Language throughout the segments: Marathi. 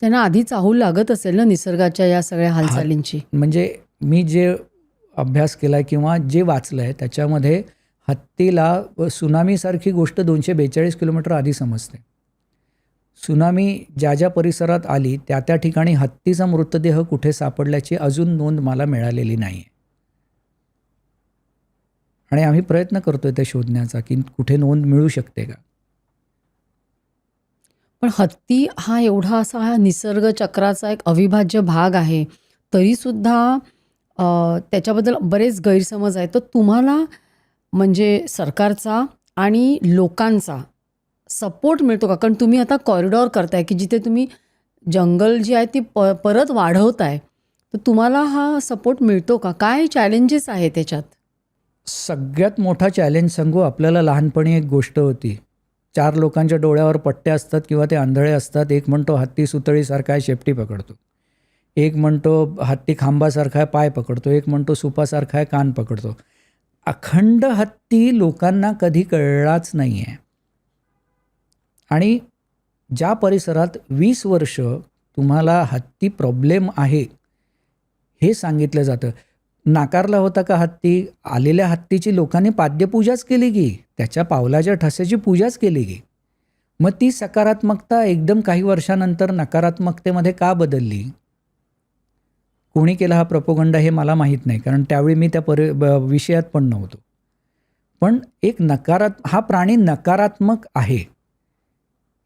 त्यांना आधी चाहूल लागत असेल ना निसर्गाच्या या सगळ्या हालचालींची. म्हणजे मी जे अभ्यास केला किंवा जे वाचलं आहे त्याच्यामध्ये हत्तीला सुनामीसारखी गोष्ट 242 किलोमीटर आधी समजते. सुनामी ज्या ज्या परिसरात आली त्या त्या ठिकाणी हत्तीचा मृतदेह कुठे सापडल्याची अजून नोंद मला मिळालेली नाही. आणि आम्ही प्रयत्न करतोय ते शोधण्याचा की कुठे नोंद मिळू शकते का. पण हत्ती हा एवढा असा हा निसर्ग चक्राचा एक अविभाज्य भाग आहे, तरीसुद्धा त्याच्याबद्दल बरेच गैरसमज आहेत. तर तुम्हाला म्हणजे सरकारचा आणि लोकांचा सपोर्ट मिळतो का? कारण तुम्ही आता कॉरिडॉर करताय की जिथे तुम्ही जंगल जी आहे ती परत वाढवताय, तर तुम्हाला हा सपोर्ट मिळतो का? काय चॅलेंजेस आहे त्याच्यात? सगळ्यात मोठा चॅलेंज सांगू, आपल्याला लहानपणी एक गोष्ट होती. 4 लोकांच्या डोळ्यावर पट्ट्या असतात किंवा ते आंधळे असतात. एक म्हणतो हत्ती सुतळीसारखा आहे, शेपटी पकडतो. एक म्हणतो हत्ती खांबासारखा आहे, पाय पकडतो. एक म्हणतो सुपासारखा आहे, कान पकडतो. अखंड हत्ती लोकांना कधी कळलाच नाही आहे. आणि ज्या परिसरात 20 वर्ष तुम्हाला हत्ती प्रॉब्लेम आहे हे सांगितलं जातं. नाकारला होता का हत्ती? आलेल्या हत्तीची लोकांनी पाद्यपूजाच केली की, त्याच्या पावलाच्या ठस्याची पूजाच केली की. मग ती सकारात्मकता एकदम काही वर्षानंतर नकारात्मकतेमध्ये का बदलली? कोणी केला हा प्रोपोगंडा हे मला माहीत नाही, कारण त्यावेळी मी त्या विषयात पण नव्हतो. पण एक हा प्राणी नकारात्मक आहे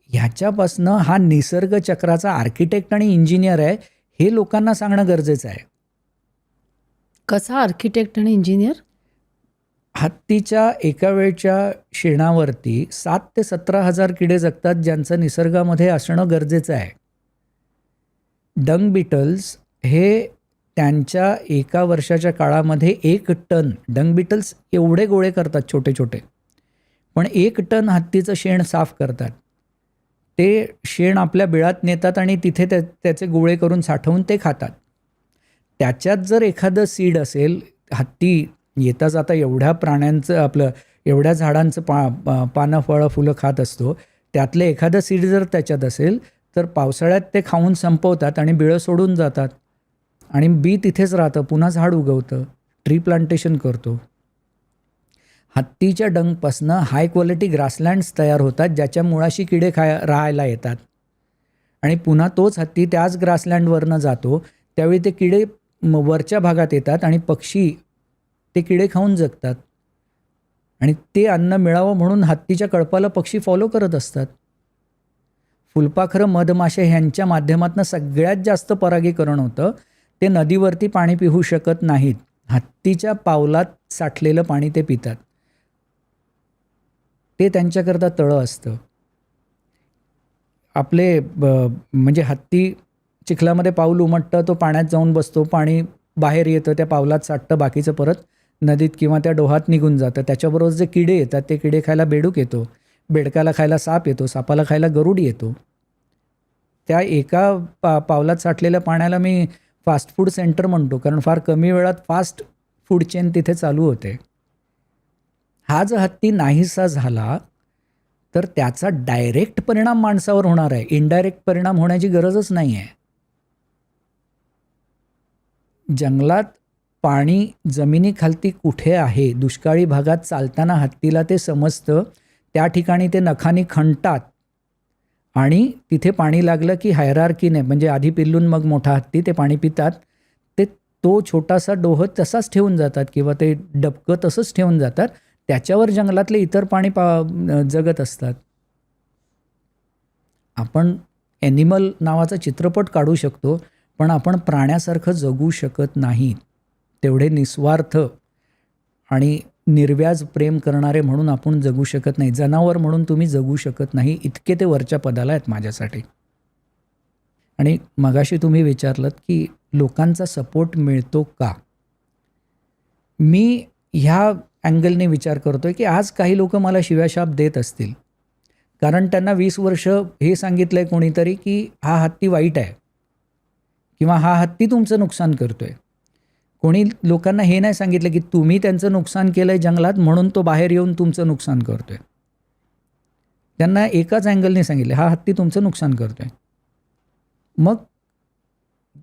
ह्याच्यापासनं हा निसर्ग चक्राचा आर्किटेक्ट आणि इंजिनियर आहे हे लोकांना सांगणं गरजेचं आहे. कसा आर्किटेक्ट आणि इंजिनियर? हत्तीच्या एका वेळच्या शेणावरती 7 ते 17 हजार किडे जगतात, ज्यांचं निसर्गामध्ये असणं गरजेचं आहे. डंग बिटल्स हे त्यांच्या एका वर्षाच्या काळामध्ये 1 टन, डंग बिटल्स एवढे गोळे करतात छोटे छोटे, पण 1 टन हत्तीचं शेण साफ करतात. ते शेण आपल्या बिळात नेतात आणि तिथे त्याचे गोळे करून साठवून ते खातात. त्याच्यात जर एखादं सीड असेल, हत्ती येता जाता एवढ्या प्राण्यांचं एवढ्या झाडांचं पानं फळं फुलं खात असतो, त्यातलं एखादं सीड जर त्याच्यात असेल तर पावसाळ्यात ते खाऊन संपवतात आणि बिळं सोडून जातात आणि बी तिथेच राहतं, पुन्हा झाड उगवतं, ट्री प्लांटेशन करतो. हत्तीच्या डंगपासनं हाय क्वालिटी ग्रासलँड्स तयार होतात, ज्याच्या मुळाशी किडे राहायला येतात आणि पुन्हा तोच हत्ती त्याच ग्रासलँडवरनं जातो. त्यावेळी ते किडे वरच्या भागात येतात आणि पक्षी ते किडे खाऊन जगतात आणि ते अन्न मिळावं म्हणून हत्तीच्या कळपाला पक्षी फॉलो करत असतात. फुलपाखरं, मधमाशे ह्यांच्या माध्यमातून सगळ्यात जास्त परागीकरण होतं. ते नदीवरती पाणी पिऊ शकत नाहीत, हत्तीच्या पावलात साठलेलं पाणी ते पितात. ते त्यांच्याकरता तळं असतं. आपले म्हणजे हत्ती चिखलामध्ये पाऊल उमटतं, तो पाण्यात जाऊन बसतो, पाणी बाहेर येतं, त्या पावलात साठतं, बाकीचं परत नदीत किंवा त्या डोहात निघून जातं. त्याच्याबरोबर जे किडे येतात ते किडे खायला बेडूक येतो, बेडकाला खायला साप येतो, सापाला खायला गरुड येतो. त्या एका पावलात साठलेल्या पाण्याला मी फास्ट फूड सेंटर म्हणतो, कारण फार कमी वेळात फास्ट फूड चेन तिथे चालू होते. हा जर हत्ती नाहीसा झाला तर त्याचा डायरेक्ट परिणाम माणसावर होणार आहे, इनडायरेक्ट परिणाम होण्याची गरजच नाही आहे. जंगलात पाणी जमिनीखालती कुठे आहे, दुष्काळी भागात चालताना हत्तीला ते समजतं. त्या ठिकाणी ते नखानी खणतात आणि तिथे पाणी लागलं की हायरार्कीने, म्हणजे आधी पिल्लून मग मोठा हत्ती, ते पाणी पितात. तो छोटासा डोह तसाच ठेवून जातात किंवा ते डबकं तसंच ठेवून जातात. त्याच्यावर जंगलातले इतर प्राणी जगत असतात. आपण ॲनिमल नावाचा चित्रपट काढू शकतो, पण आपण प्राण्यासारखं जगू शकत नाही. तेवढे निस्वार्थ आणि निर्व्याज प्रेम करणारे म्हणून आपण जगू शकत नाही. जनावर म्हणून तुम्ही जगू शकत नाही, इतके ते वरच्या पदाला आहेत माझ्यासाठी. आणि मगाशी तुम्ही विचारलत की लोकांचा सपोर्ट मिळतो का. मी ह्या अँगलने विचार करतोय की आज काही लोक मला शिव्याशाप देत असतील, कारण त्यांना 20 वर्ष हे सांगितलंय कोणीतरी की हा हत्ती वाईट आहे किंवा हा हत्ती तुमचं नुकसान करतोय. कोणी लोकांना हे नाही सांगितलं की तुम्ही त्यांचं नुकसान केलंय जंगलात म्हणून तो बाहेर येऊन तुमचं नुकसान करतोय. त्यांना एकाच अँगलने सांगितलं, हा हत्ती तुमचं नुकसान करतोय. मग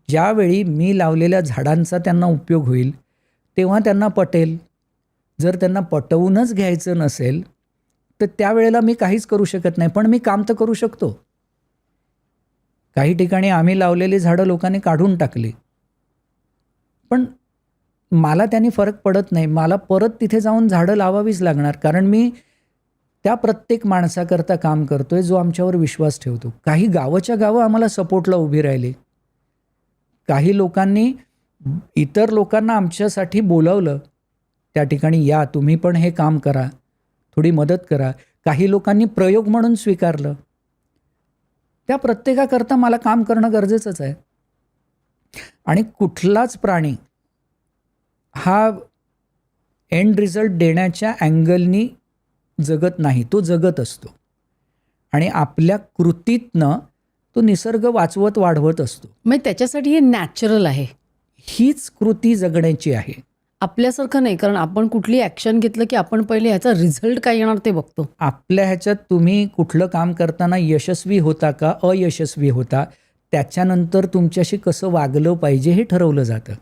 ज्यावेळी मी लावलेल्या झाडांचा त्यांना उपयोग होईल तेव्हा त्यांना पटेल. जर त्यांना पटवूनच घ्यायचं नसेल तर त्यावेळेला मी काहीच करू शकत नाही. पण मी काम तर करू शकतो. काही ठिकाणी आम्ही लावलेली झाडं लोकांनी काढून टाकली, पण मला त्यांनी फरक पडत नाही. मला परत तिथे जाऊन झाडं लावावीच लागणार, कारण मी त्या प्रत्येक माणसाकरता काम करतोय जो आमच्यावर विश्वास ठेवतो. काही गावाच्या गावं आम्हाला सपोर्टला उभी राहिली. काही लोकांनी इतर लोकांना आमच्यासाठी बोलावलं, त्या ठिकाणी या, तुम्ही पण हे काम करा, थोडी मदत करा. काही लोकांनी प्रयोग म्हणून स्वीकारलं. त्या प्रत्येकाकरता मला काम करणं गरजेचंच आहे. आणि कुठलाच प्राणी हा एंड रिझल्ट देण्याच्या अँगलनी जगत नाही, तो जगत असतो. आणि आपल्या कृतीतनं तो निसर्ग वाचवत वाढवत असतो. मग त्याच्यासाठी हे नॅचरल आहे. हीच कृती जगण्याची आहे. आपल्यासारखं नाही, कारण आपण कुठली ॲक्शन घेतलं की आपण पहिले ह्याचा रिझल्ट काय येणार ते बघतो. आपल्या ह्याच्यात तुम्ही कुठलं काम करताना यशस्वी होता का अयशस्वी होता, त्याच्यानंतर तुमच्याशी कसं वागलं पाहिजे हे ठरवलं जातं.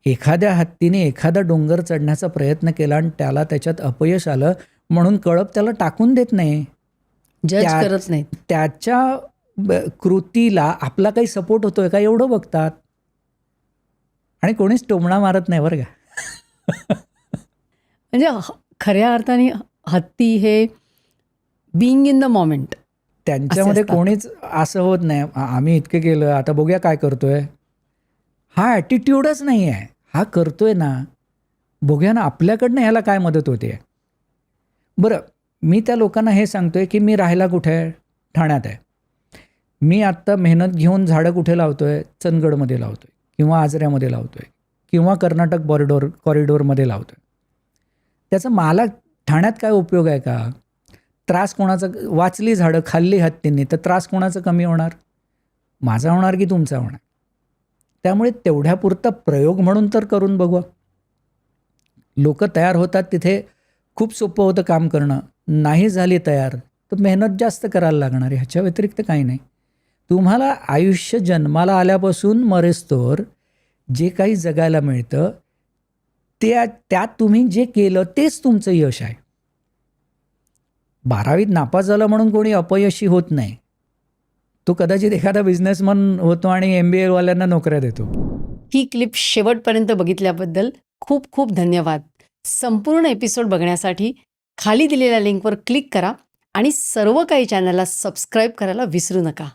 एखाद्या हत्तीने एखादा डोंगर चढण्याचा प्रयत्न केला आणि त्याला त्याच्यात अपयश आलं म्हणून कळप त्याला टाकून देत नाही. जज करत नाहीत. त्याच्या कृतीला आपला काही सपोर्ट होतोय का एवढं बघतात. आणि कोणीच टोमणा मारत नाही बरं का. म्हणजे खऱ्या अर्थाने हत्ती हे बिईंग इन द मोमेंट. त्यांच्यामध्ये असतात. कोणीच असं होत नाही, आम्ही इतकं केलं आता बघूया काय करतोय. हा ॲटिट्यूडच नाही आहे. हा करतोय ना, बघूया ना आपल्याकडनं ह्याला काय मदत होते. बरं, मी त्या लोकांना हे सांगतोय की मी राहायला कुठे आहे, ठाण्यात आहे. मी आत्ता मेहनत घेऊन झाडं कुठे लावतोय, चंदगडमध्ये लावतोय किंवा आजऱ्यामध्ये लावतोय किंवा कर्नाटक कॉरिडोरमध्ये लावतोय. त्याचा मला ठाण्यात काय उपयोग आहे का? त्रास कोणाचा, वाचली झाडं खाल्ली हत्तींनी तर त्रास कोणाचा कमी होणार? माझा होणार की तुमचा होणार? त्यामुळे तेवढ्यापुरता प्रयोग म्हणून तर करून बघू. लोक तयार होतात तिथे खूप सोपं होतं काम करणं. नाही झाली तयार तर मेहनत जास्त करायला लागणार आहे. ह्याच्या व्यतिरिक्त काही नाही. तुम्हाला आयुष्य जन्माला आल्यापासून मरेस्तोवर जे काही जगायला मिळतं त्यात तुम्ही जे केलं तेच तुमचं यश आहे. 12वीत नापास झाला म्हणून कोणी अपयशी होत नाही. तो कदाचित एखादा बिझनेसमन होतो आणि MBA वाल्यांना नोकऱ्या देतो. ही क्लिप शेवटपर्यंत बघितल्याबद्दल खूप खूप धन्यवाद. संपूर्ण एपिसोड बघण्यासाठी खाली दिलेल्या लिंकवर क्लिक करा आणि सर्व काही चॅनलला सबस्क्राईब करायला विसरू नका.